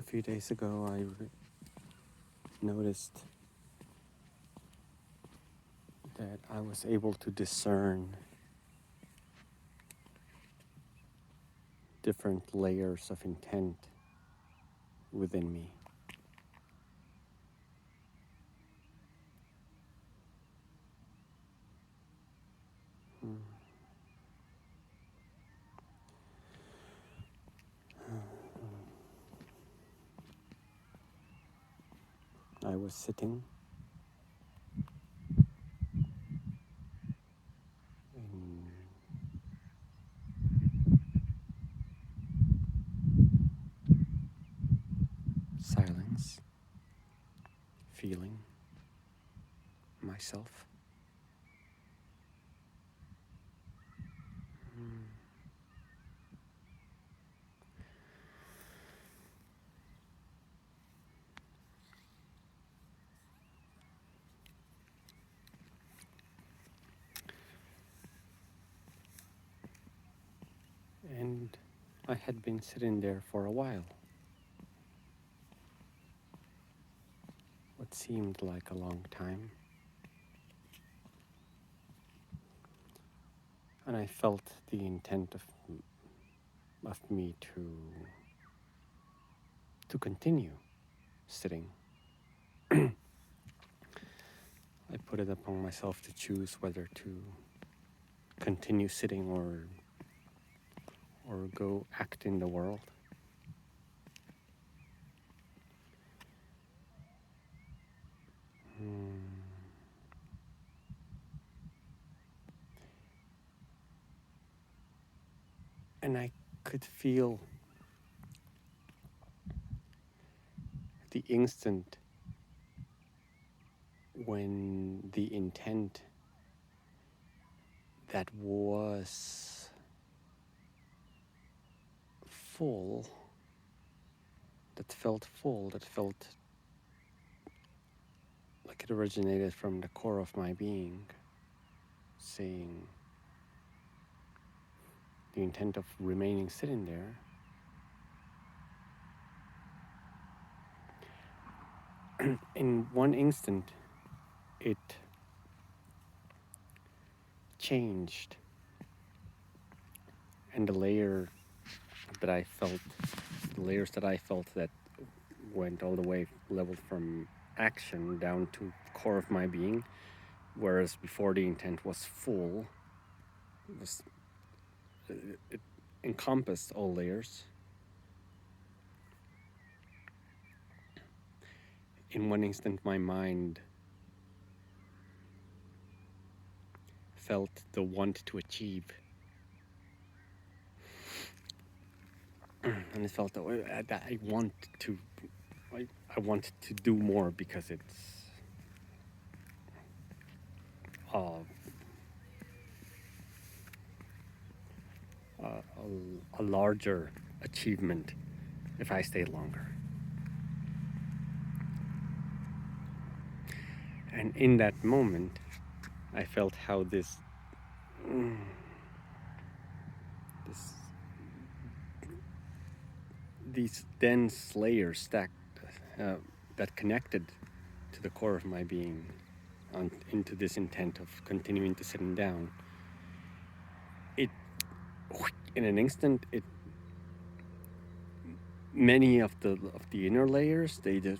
few days ago, I noticed that I was able to discern different layers of intent within me. I was sitting in silence, feeling myself. And I had been sitting there for a while, what seemed like a long time. And I felt the intent of me to continue sitting. I put it upon myself to choose whether to continue sitting or go act in the world. And I could feel the instant when the intent that was full, that felt like it originated from the core of my being, saying the intent of remaining sitting there. In one instant, it changed, and the layers that I felt that went all the way leveled from action down to core of my being, whereas before the intent was full, it encompassed all layers. In one instant, my mind felt the want to achieve, and it felt that I want to do more because it's a larger achievement if I stay longer. And in that moment, I felt how these dense layers stacked that connected to the core of my being into this intent of continuing to sitting down. It, in an instant, many of the inner layers, they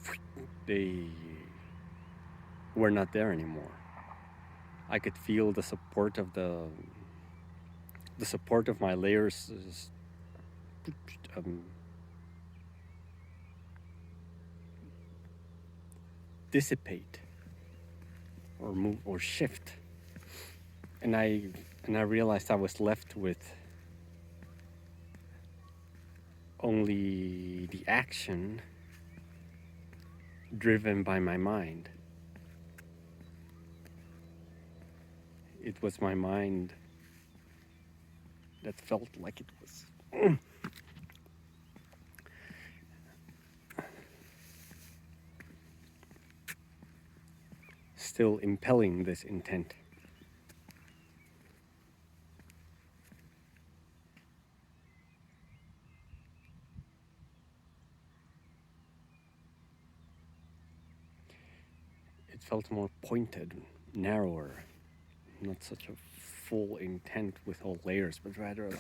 were not there anymore. I could feel the support of my layers dissipate or move or shift, and I realized I was left with only the action driven by my mind. It was my mind that felt like it was still impelling this intent. it felt more pointed, narrower, not such a full intent with all layers, but rather a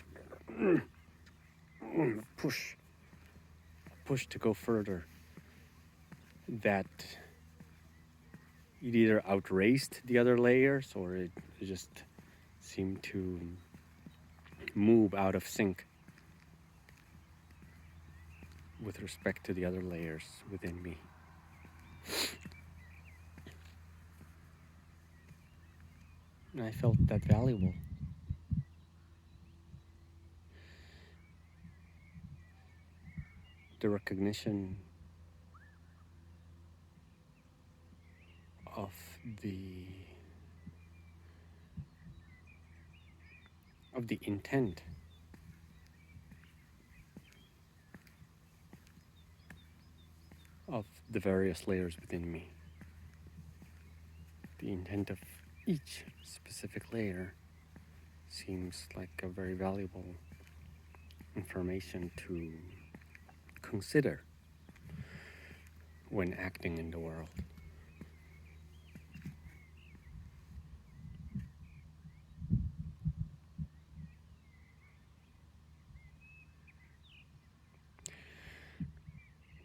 push to go further. That it either outraced the other layers or it just seemed to move out of sync with respect to the other layers within me. And I felt that valuable. The recognition of the intent of the various layers within me. The intent of each specific layer seems like a very valuable information to consider when acting in the world.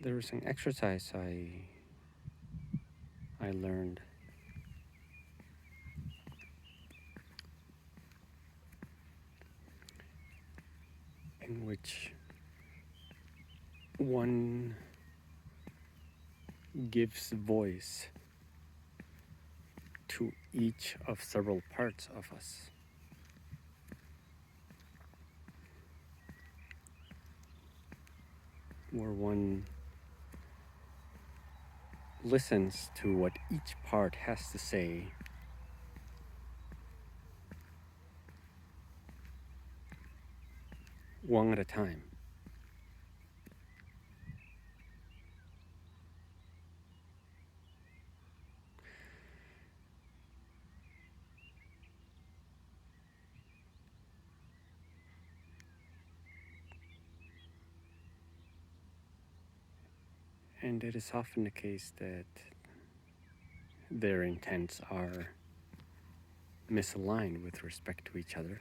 There was an exercise I learned in which one gives voice to each of several parts of us. Where one listens to what each part has to say one at a time. And it is often the case that their intents are misaligned with respect to each other.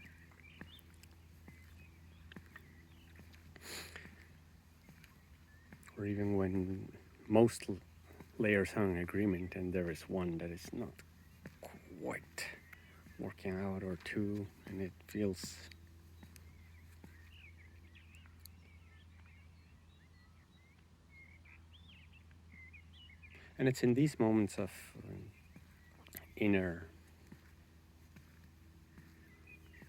Or even when most layers are in agreement and there is one that is not quite working out, or two, and it feels and it's in these moments of inner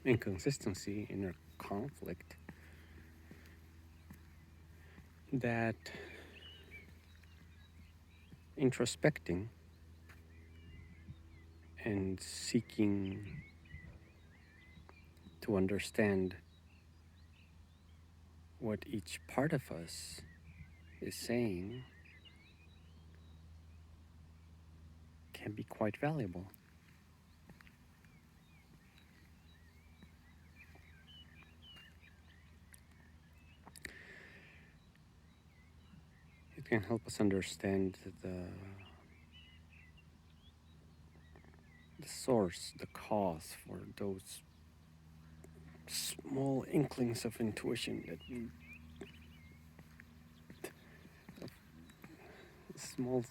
inconsistency, inner conflict, that introspecting and seeking to understand what each part of us is saying can be quite valuable. It can help us understand the source, the cause for those small inklings of intuition that we small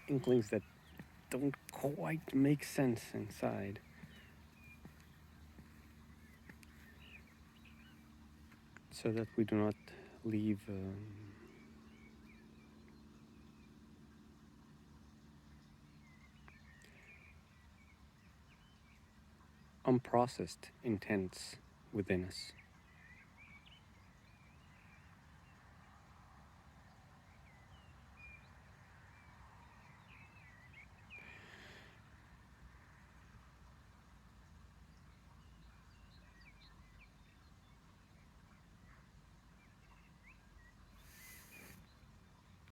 inklings that don't quite make sense inside. So that we do not leave unprocessed intents within us.